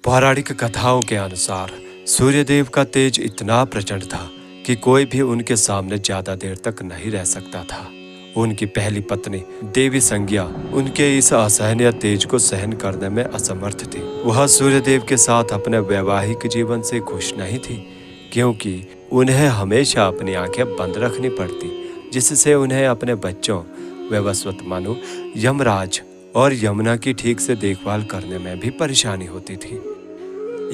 पौराणिक कथाओं के अनुसार सूर्यदेव का तेज इतना प्रचंड था कि कोई भी उनके सामने ज्यादा देर तक नहीं रह सकता था। उनकी पहली पत्नी देवी संज्ञा उनके इस असहनीय तेज को सहन करने में असमर्थ थी। वह सूर्यदेव के साथ अपने वैवाहिक जीवन से खुश नहीं थी, क्योंकि उन्हें हमेशा अपनी आंखें बंद रखनी पड़ती, जिससे उन्हें अपने बच्चों वैवस्वत मानो यमराज और यमुना की ठीक से देखभाल करने में भी परेशानी होती थी।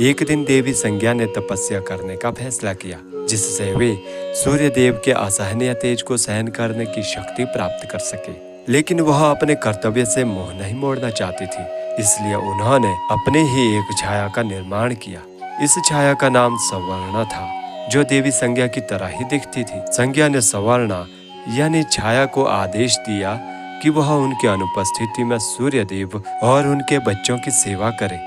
एक दिन देवी संज्ञा ने तपस्या करने का फैसला किया, जिससे वे सूर्यदेव के असहनीय तेज को सहन करने की शक्ति प्राप्त कर सके। लेकिन वह अपने कर्तव्य से मुंह नहीं मोड़ना चाहती थी, इसलिए उन्होंने अपने ही एक छाया का निर्माण किया। इस छाया का नाम सवर्णा था, जो देवी संज्ञा की तरह ही दिखती थी। संज्ञा ने सवर्णा यानी छाया को आदेश दिया कि वह उनकी अनुपस्थिति में सूर्यदेव और उनके बच्चों की सेवा करे।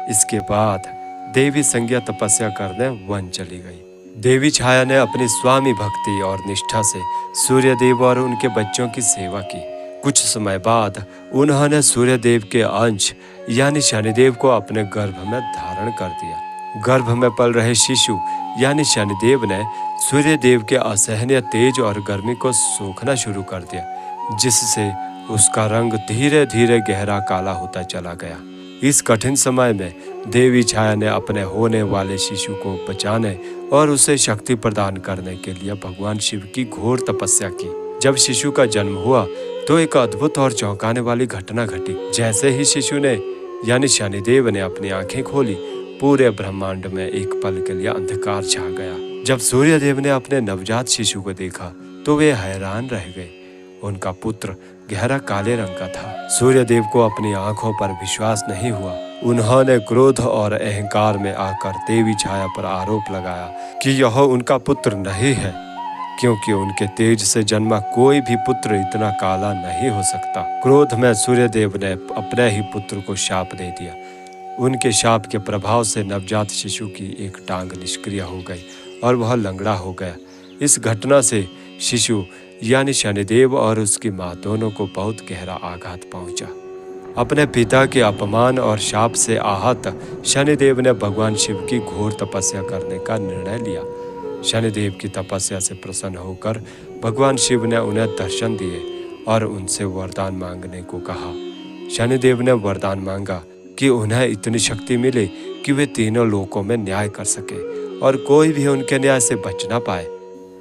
इसके बाद देवी संज्ञा तपस्या करने वन चली गई। देवी छाया ने अपनी स्वामी भक्ति और निष्ठा से सूर्यदेव और उनके बच्चों की सेवा की। कुछ समय बाद उन्होंने सूर्यदेव के अंश यानी शनिदेव को अपने गर्भ में धारण कर दिया। गर्भ में पल रहे शिशु यानी शनिदेव ने सूर्यदेव के असहनीय तेज और गर्मी को सोखना शुरू कर दिया, जिससे उसका रंग धीरे धीरे गहरा काला होता चला गया। इस कठिन समय में देवी छाया ने अपने होने वाले शिशु को बचाने और उसे शक्ति प्रदान करने के लिए भगवान शिव की घोर तपस्या की। जब शिशु का जन्म हुआ तो एक अद्भुत और चौंकाने वाली घटना घटी। जैसे ही शिशु ने यानी शनिदेव ने अपनी आंखें खोली, पूरे ब्रह्मांड में एक पल के लिए अंधकार छा गया। जब सूर्यदेव ने अपने नवजात शिशु को देखा तो वे हैरान रह गए। उनका पुत्र गहरा काले रंग का था। सूर्यदेव को अपनी आंखों पर विश्वास नहीं हुआ। उन्होंने क्रोध और अहंकार में आकर देवी छाया पर आरोप लगाया कि यह उनका पुत्र नहीं है, क्योंकि उनके तेज से जन्मा कोई भी पुत्र इतना काला नहीं हो सकता। क्रोध में सूर्यदेव ने अपने ही पुत्र को शाप दे दिया। उनके शाप के प्रभाव से नवजात शिशु की एक टांग निष्क्रिय हो गई और वह लंगड़ा हो गया। इस घटना से शिशु यानी शनिदेव और उसकी मां दोनों को बहुत गहरा आघात पहुंचा। अपने पिता के अपमान और शाप से आहत शनिदेव ने भगवान शिव की घोर तपस्या करने का निर्णय लिया। शनिदेव की तपस्या से प्रसन्न होकर भगवान शिव ने उन्हें दर्शन दिए और उनसे वरदान मांगने को कहा। शनिदेव ने वरदान मांगा कि उन्हें इतनी शक्ति मिले कि वे तीनों लोकों में न्याय कर सके और कोई भी उनके न्याय से बच ना पाए,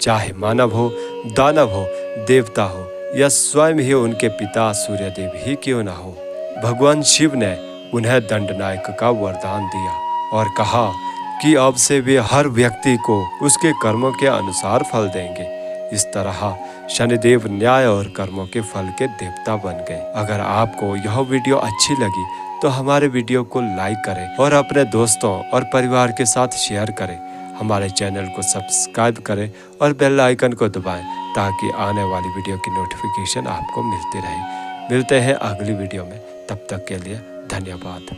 चाहे मानव हो, दानव हो, देवता हो या स्वयं ही उनके पिता सूर्यदेव ही क्यों ना हो। भगवान शिव ने उन्हें दंडनायक का वरदान दिया और कहा कि अब से वे हर व्यक्ति को उसके कर्मों के अनुसार फल देंगे। इस तरह शनिदेव न्याय और कर्मों के फल के देवता बन गए। अगर आपको यह वीडियो अच्छी लगी तो हमारे वीडियो को लाइक करें और अपने दोस्तों और परिवार के साथ शेयर करें। हमारे चैनल को सब्सक्राइब करें और बेल आइकन को दबाएं, ताकि आने वाली वीडियो की नोटिफिकेशन आपको मिलती रहे। मिलते हैं अगली वीडियो में, तब तक के लिए धन्यवाद।